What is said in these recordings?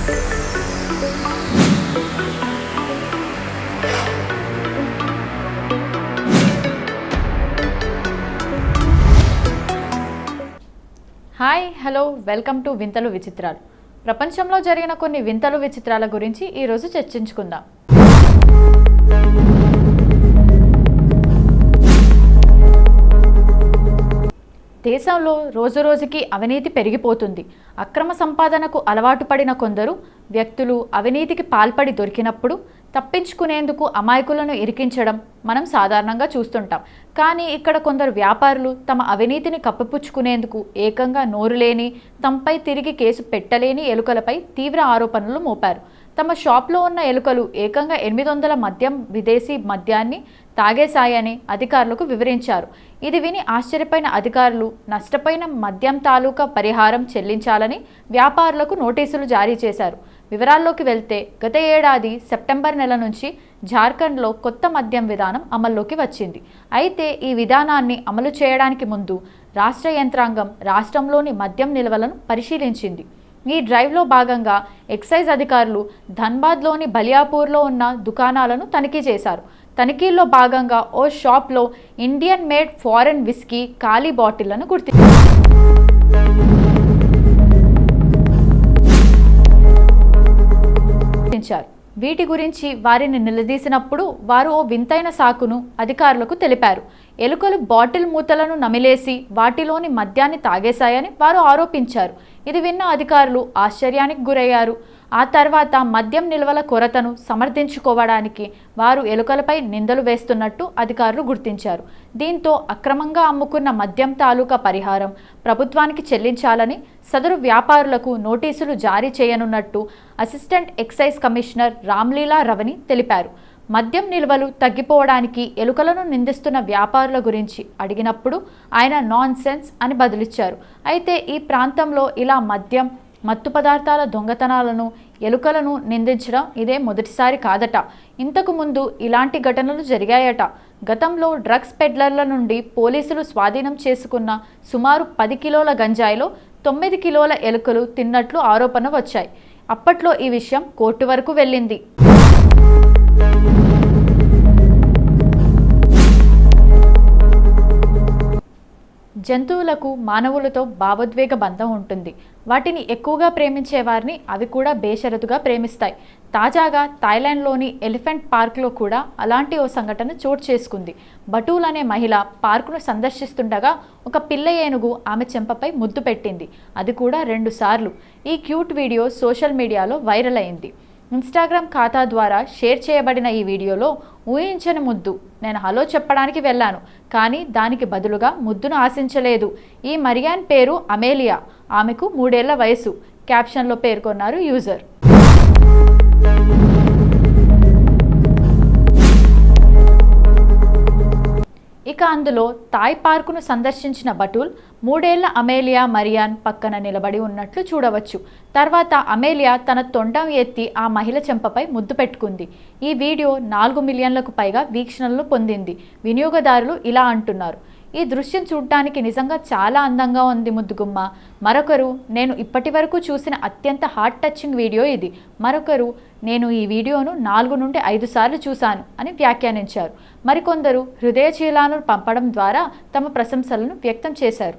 Hi hello welcome to వింతలు విచిత్రాలు. ప్రపంచంలో జరిగిన కొన్ని వింతలు విచిత్రాల గురించి ఈరోజు చర్చించుకుందాం. దేశంలో రోజురోజుకి అవినీతి పెరిగిపోతుంది. అక్రమ సంపాదనకు అలవాటు పడిన కొందరు వ్యక్తులు అవినీతికి పాల్పడి దొరికినప్పుడు తప్పించుకునేందుకు అమాయకులను ఇరికించడం మనం సాధారణంగా చూస్తుంటాం. కానీ ఇక్కడ కొందరు వ్యాపారులు తమ అవినీతిని కప్పిపుచ్చుకునేందుకు ఏకంగా నోరులేని, తమపై తిరిగి కేసు పెట్టలేని ఎలుకలపై తీవ్ర ఆరోపణలు మోపారు. తమ షాప్లో ఉన్న ఎలుకలు ఏకంగా 800 విదేశీ మద్యాన్ని తాగేశాయని అధికారులకు వివరించారు. ఇది విని ఆశ్చర్యపోయిన అధికారులు నష్టపోయిన మద్యం తాలూకా పరిహారం చెల్లించాలని వ్యాపారులకు నోటీసులు జారీ చేశారు. వివరాల్లోకి వెళ్తే గత ఏడాది సెప్టెంబర్ నెల నుంచి జార్ఖండ్లో కొత్త మద్యం విధానం అమల్లోకి వచ్చింది. అయితే ఈ విధానాన్ని అమలు చేయడానికి ముందు రాష్ట్ర యంత్రాంగం రాష్ట్రంలోని మద్యం నిల్వలను పరిశీలించింది. ఈ డ్రైవ్లో భాగంగా ఎక్సైజ్ అధికారులు ధన్బాద్లోని బలియాపూర్లో ఉన్న దుకాణాలను తనిఖీ చేశారు. తనిఖీల్లో భాగంగా ఓ షాప్లో ఇండియన్ మేడ్ ఫారెన్ విస్కీ ఖాళీ బాటిళ్లను గుర్తించారు. వీటి గురించి వారిని నిలదీసినప్పుడు వారు ఓ వింతైన సాకును అధికారులకు తెలిపారు. ఎలుకలు బాటిల్ మూతలను నమిలేసి వాటిలోని మద్యాన్ని తాగేశాయని వారు ఆరోపించారు. ఇది విన్న అధికారులు ఆశ్చర్యానికి గురయ్యారు. ఆ తర్వాత మద్యం నిల్వల కొరతను సమర్థించుకోవడానికి వారు ఎలుకలపై నిందలు వేస్తున్నట్టు అధికారులు గుర్తించారు. దీంతో అక్రమంగా అమ్ముకున్న మద్యం తాలూకా పరిహారం ప్రభుత్వానికి చెల్లించాలని సదరు వ్యాపారులకు నోటీసులు జారీ చేయనున్నట్టు అసిస్టెంట్ ఎక్సైజ్ కమిషనర్ రామ్లీలా రవని తెలిపారు. మద్యం నిల్వలు తగ్గిపోవడానికి ఎలుకలను నిందిస్తున్న వ్యాపారుల గురించి అడిగినప్పుడు ఆయన నాన్ సెన్స్ అని బదులిచ్చారు. అయితే ఈ ప్రాంతంలో ఇలా మద్యం, మత్తు పదార్థాల దొంగతనాలను, ఎలుకలను నిందించడం ఇదే మొదటిసారి కాదట. ఇంతకు ముందు ఇలాంటి ఘటనలు జరిగాయట. గతంలో డ్రగ్స్ పెడ్లర్ల నుండి పోలీసులు స్వాధీనం చేసుకున్న సుమారు 10 కిలోల గంజాయిలో 9 కిలోల ఎలుకలు తిన్నట్లు ఆరోపణ వచ్చాయి. అప్పట్లో ఈ విషయం కోర్టు వరకు వెళ్ళింది. జంతువులకు మానవులతో భావోద్వేగ బంధం ఉంటుంది. వాటిని ఎక్కువగా ప్రేమించే వారిని అవి కూడా బేషరతుగా ప్రేమిస్తాయి. తాజాగా థాయిలాండ్లోని ఎలిఫెంట్ పార్క్లో కూడా అలాంటి ఓ సంఘటన చోటు చేసుకుంది. బటూల్ అనే మహిళ పార్కును సందర్శిస్తుండగా ఒక పిల్ల ఏనుగు ఆమె చెంపపై ముద్దు పెట్టింది. అది కూడా 2 సార్లు. ఈ క్యూట్ వీడియో సోషల్ మీడియాలో వైరల్ అయింది. ఇన్స్టాగ్రామ్ ఖాతా ద్వారా షేర్ చేయబడిన ఈ వీడియోలో ఊహించని ముద్దు. నేను హలో చెప్పడానికి వెళ్ళాను, కానీ దానికి బదులుగా ముద్దును ఆశించలేదు. ఈ మరియాన్ పేరు అమేలియా. ఆమెకు 3 ఏళ్ల వయసు. క్యాప్షన్లో పేర్కొన్నారు యూజర్. ఇక అందులో థాయ్ పార్కును సందర్శించిన బటూల్ 3 ఏళ్ల అమేలియా మరియాన్ పక్కన నిలబడి ఉన్నట్లు చూడవచ్చు. తర్వాత అమేలియా తన తొండం ఎత్తి ఆ మహిళ చెంపపై ముద్దు పెట్టుకుంది. ఈ వీడియో 4 మిలియన్లకు పైగా వీక్షణలు పొందింది. వినియోగదారులు ఇలా అంటున్నారు: ఈ దృశ్యం చూడటానికి నిజంగా చాలా అందంగా ఉంది ముద్దుగుమ్మ. మరొకరు, నేను ఇప్పటి వరకు చూసిన అత్యంత హార్ట్ టచింగ్ వీడియో ఇది. మరొకరు, నేను ఈ వీడియోను 4 నుండి 5 సార్లు చూశాను అని వ్యాఖ్యానించారు. మరికొందరు హృదయ చీలాలను పంపడం ద్వారా తమ ప్రశంసలను వ్యక్తం చేశారు.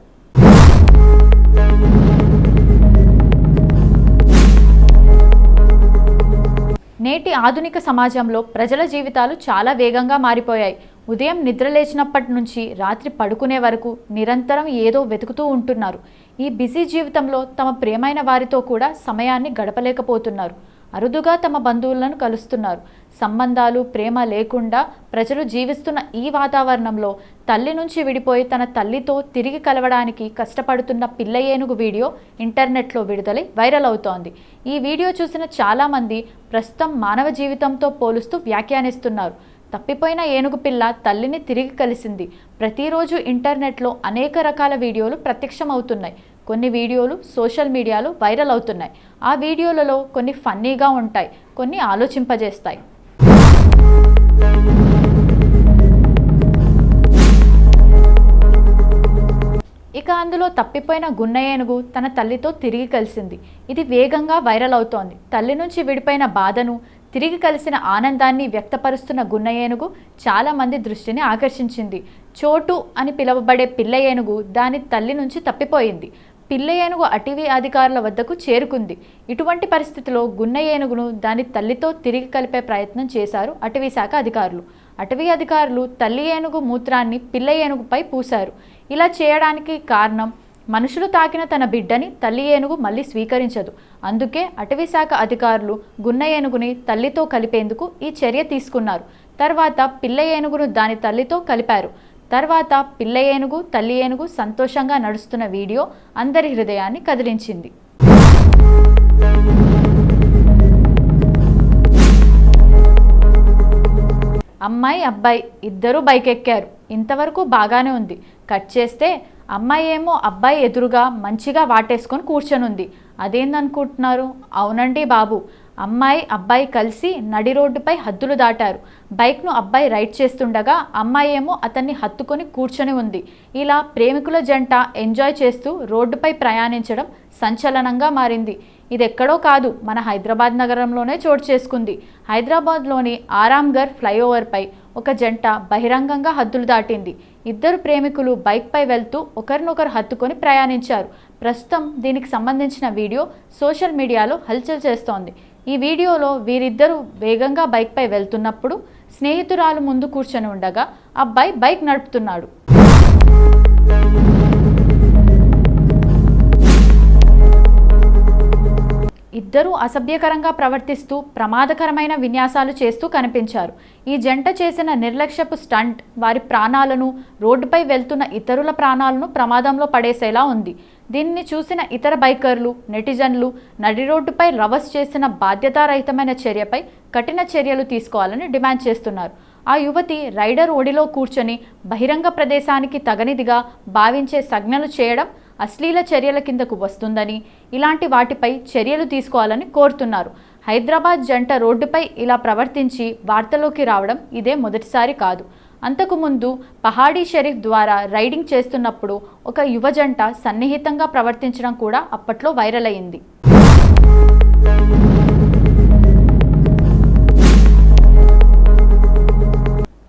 నేటి ఆధునిక సమాజంలో ప్రజల జీవితాలు చాలా వేగంగా మారిపోయాయి. ఉదయం నిద్ర లేచినప్పటి నుంచి రాత్రి పడుకునే వరకు నిరంతరం ఏదో వెతుకుతూ ఉంటున్నారు. ఈ బిజీ జీవితంలో తమ ప్రియమైన వారితో కూడా సమయాన్ని గడపలేకపోతున్నారు. అరుదుగా తమ బంధువులను కలుస్తున్నారు. సంబంధాలు, ప్రేమ లేకుండా ప్రజలు జీవిస్తున్న ఈ వాతావరణంలో తల్లి నుంచి విడిపోయి తన తల్లితో తిరిగి కలవడానికి కష్టపడుతున్న పిల్ల ఏనుగు వీడియో ఇంటర్నెట్లో విడుదలై వైరల్ అవుతోంది. ఈ వీడియో చూసిన చాలామంది ప్రస్తుతం మానవ జీవితంతో పోలుస్తూ వ్యాఖ్యానిస్తున్నారు. తప్పిపోయిన ఏనుగు పిల్ల తల్లిని తిరిగి కలిసింది. ప్రతిరోజు ఇంటర్నెట్లో అనేక రకాల వీడియోలు ప్రత్యక్షమవుతున్నాయి. కొన్ని వీడియోలు సోషల్ మీడియాలో వైరల్ అవుతున్నాయి. ఆ వీడియోలలో కొన్ని ఫన్నీగా ఉంటాయి, కొన్ని ఆలోచింపజేస్తాయి. ఇక అందులో తప్పిపోయిన గున్న ఏనుగు తన తల్లితో తిరిగి కలిసింది. ఇది వేగంగా వైరల్ అవుతోంది. తల్లి నుంచి విడిపోయిన బాధను, తిరిగి కలిసిన ఆనందాన్ని వ్యక్తపరుస్తున్న గున్న ఏనుగు చాలా మంది దృష్టిని ఆకర్షించింది. చోటు అని పిలువబడే పిల్ల ఏనుగు దాని తల్లి నుంచి తప్పిపోయింది. పిల్ల ఏనుగు అటవీ అధికారుల వద్దకు చేరుకుంది. ఇటువంటి పరిస్థితిలో గున్న ఏనుగును దాని తల్లితో తిరిగి కలిపే ప్రయత్నం చేశారు అటవీ శాఖ అధికారులు. అటవీ అధికారులు తల్లి ఏనుగు మూత్రాన్ని పిల్ల ఏనుగుపై పూశారు. ఇలా చేయడానికి కారణం, మనుషులు తాకిన తన బిడ్డని తల్లి ఏనుగు మళ్ళీ స్వీకరించదు. అందుకే అటవీ శాఖ అధికారులు గున్న ఏనుగుని తల్లితో కలిపేందుకు ఈ చర్య తీసుకున్నారు. తర్వాత పిల్ల ఏనుగును దాని తల్లితో కలిపారు. తర్వాత పిల్ల ఏనుగు, తల్లి ఏనుగు సంతోషంగా నడుస్తున్న వీడియో అందరి హృదయాన్ని కదిలించింది. అమ్మాయి, అబ్బాయి ఇద్దరూ బైక్ ఎక్కారు. ఇంతవరకు బాగానే ఉంది. కట్ చేస్తే అమ్మాయి ఏమో అబ్బాయి ఎదురుగా మంచిగా వాటేసుకొని కూర్చొనుంది. అదేందనుకుంటున్నారు? అవునండి బాబు, అమ్మాయి అబ్బాయి కలిసి నడి రోడ్డుపై హద్దులు దాటారు. బైక్ను అబ్బాయి రైడ్ చేస్తుండగా అమ్మాయి ఏమో అతన్ని హత్తుకొని కూర్చొని ఉంది. ఇలా ప్రేమికుల జంట ఎంజాయ్ చేస్తూ రోడ్డుపై ప్రయాణించడం సంచలనంగా మారింది. ఇది ఎక్కడో కాదు, మన హైదరాబాద్ నగరంలోనే చోటు చేసుకుంది. హైదరాబాద్లోని ఆరాంఘర్ ఫ్లైఓవర్పై ఒక జంట బహిరంగంగా హద్దులు దాటింది. ఇద్దరు ప్రేమికులు బైక్పై వెళ్తూ ఒకరినొకరు హత్తుకొని ప్రయాణించారు. ప్రస్తుతం దీనికి సంబంధించిన వీడియో సోషల్ మీడియాలో హల్చల్ చేస్తోంది. ఈ వీడియోలో వీరిద్దరూ వేగంగా బైక్పై వెళ్తున్నప్పుడు స్నేహితురాలు ముందు కూర్చొని ఉండగా అబ్బాయి బైక్ నడుపుతున్నాడు. ఇద్దరూ అసభ్యకరంగా ప్రవర్తిస్తూ ప్రమాదకరమైన విన్యాసాలు చేస్తూ కనిపించారు. ఈ జంట చేసిన నిర్లక్ష్యపు స్టంట్ వారి ప్రాణాలను, రోడ్డుపై వెళ్తున్న ఇతరుల ప్రాణాలను ప్రమాదంలో పడేసేలా ఉంది. దీన్ని చూసిన ఇతర బైకర్లు, నెటిజన్లు నడి రోడ్డుపై రవస్ చేసిన బాధ్యతారహితమైన చర్యపై కఠిన చర్యలు తీసుకోవాలని డిమాండ్ చేస్తున్నారు. ఆ యువతి రైడర్ ఒడిలో కూర్చొని బహిరంగ ప్రదేశానికి తగనిదిగా భావించే సంజ్ఞలు చేయడం అశ్లీల చర్యల కిందకు వస్తుందని, ఇలాంటి వాటిపై చర్యలు తీసుకోవాలని కోరుతున్నారు. హైదరాబాద్ జంట రోడ్డుపై ఇలా ప్రవర్తించి వార్తలోకి రావడం ఇదే మొదటిసారి కాదు. అంతకుముందు పహాడీ షరీఫ్ ద్వారా రైడింగ్ చేస్తున్నప్పుడు ఒక యువ జంట సన్నిహితంగా ప్రవర్తించడం కూడా అప్పట్లో వైరల్ అయింది.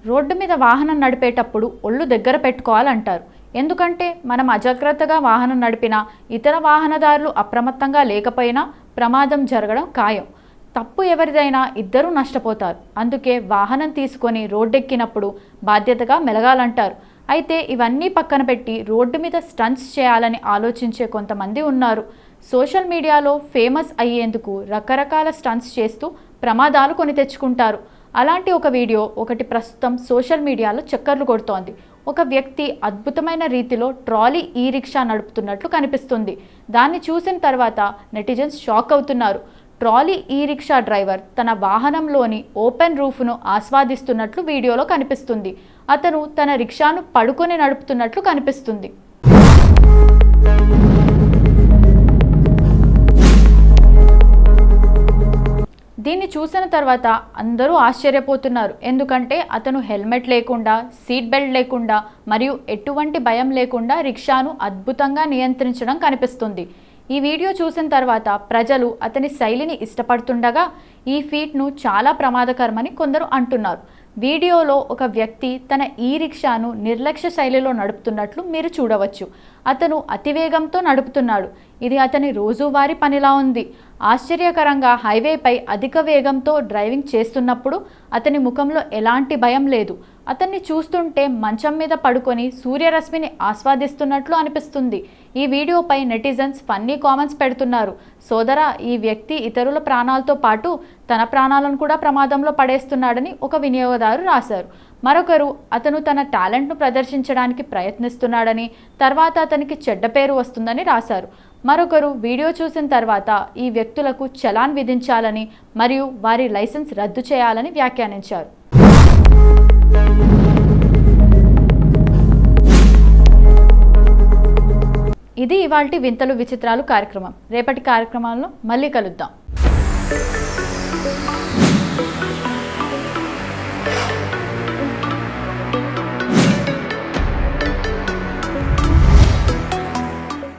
రోడ్డు మీద వాహనం నడిపేటప్పుడు ఒళ్ళు దగ్గర పెట్టుకోవాలంటారు. ఎందుకంటే మనం అజాగ్రత్తగా వాహనం నడిపినా, ఇతర వాహనదారులు అప్రమత్తంగా లేకపోయినా ప్రమాదం జరగడం ఖాయం. తప్పు ఎవరిదైనా ఇద్దరూ నష్టపోతారు. అందుకే వాహనం తీసుకొని రోడ్డెక్కినప్పుడు బాధ్యతగా మెలగాలంటారు. అయితే ఇవన్నీ పక్కన పెట్టి రోడ్డు మీద స్టంట్స్ చేయాలని ఆలోచించే కొంతమంది ఉన్నారు. సోషల్ మీడియాలో ఫేమస్ అయ్యేందుకు రకరకాల స్టంట్స్ చేస్తూ ప్రమాదాలు కొని తెచ్చుకుంటారు. అలాంటి ఒక వీడియో ఒకటి ప్రస్తుతం సోషల్ మీడియాలో చక్కర్లు కొడుతోంది. ఒక వ్యక్తి అద్భుతమైన రీతిలో ట్రాలీ ఈ రిక్షా నడుపుతున్నట్లు కనిపిస్తుంది. దాన్ని చూసిన తర్వాత నెటిజన్స్ షాక్ అవుతున్నారు. ట్రాలీ ఈ రిక్షా డ్రైవర్ తన వాహనంలోని ఓపెన్ రూఫ్ను ఆస్వాదిస్తున్నట్లు వీడియోలో కనిపిస్తుంది. అతను తన రిక్షాను పడుకొని నడుపుతున్నట్లు కనిపిస్తుంది. దీన్ని చూసిన తర్వాత అందరూ ఆశ్చర్యపోతున్నారు. ఎందుకంటే అతను హెల్మెట్ లేకుండా, సీట్ బెల్ట్ లేకుండా మరియు ఎటువంటి భయం లేకుండా రిక్షాను అద్భుతంగా నియంత్రించడం కనిపిస్తుంది. ఈ వీడియో చూసిన తర్వాత ప్రజలు అతని శైలిని ఇష్టపడుతుండగా ఈ ఫీట్ను చాలా ప్రమాదకరమని కొందరు అంటున్నారు. వీడియోలో ఒక వ్యక్తి తన ఈ రిక్షాను నిర్లక్ష్య శైలిలో నడుపుతున్నట్లు మీరు చూడవచ్చు. అతను అతివేగంతో నడుపుతున్నాడు. ఇది అతని రోజువారీ పనిలా ఉంది. ఆశ్చర్యకరంగా హైవేపై అధిక వేగంతో డ్రైవింగ్ చేస్తున్నప్పుడు అతని ముఖంలో ఎలాంటి భయం లేదు. అతన్ని చూస్తుంటే మంచం మీద పడుకొని సూర్యరశ్మిని ఆస్వాదిస్తున్నట్లు అనిపిస్తుంది. ఈ వీడియోపై నెటిజన్స్ ఫన్నీ కామెంట్స్ పెడుతున్నారు. సోదరా, ఈ వ్యక్తి ఇతరుల ప్రాణాలతో పాటు తన ప్రాణాలను కూడా ప్రమాదంలో పడేస్తున్నాడని ఒక వినియోగదారు రాశారు. మరొకరు అతను తన టాలెంట్ను ప్రదర్శించడానికి ప్రయత్నిస్తున్నాడని, తర్వాత అతనికి చెడ్డ పేరు వస్తుందని రాశారు. మరొకరు వీడియో చూసిన తర్వాత ఈ వ్యక్తులకు చలాన్ విధించాలని మరియు వారి లైసెన్స్ రద్దు చేయాలని వ్యాఖ్యానించారు. ఇది ఇవాల్టి వింతలు విచిత్రాలు కార్యక్రమం. రేపటి కార్యక్రమాల్లో మళ్ళీ కలుద్దాం.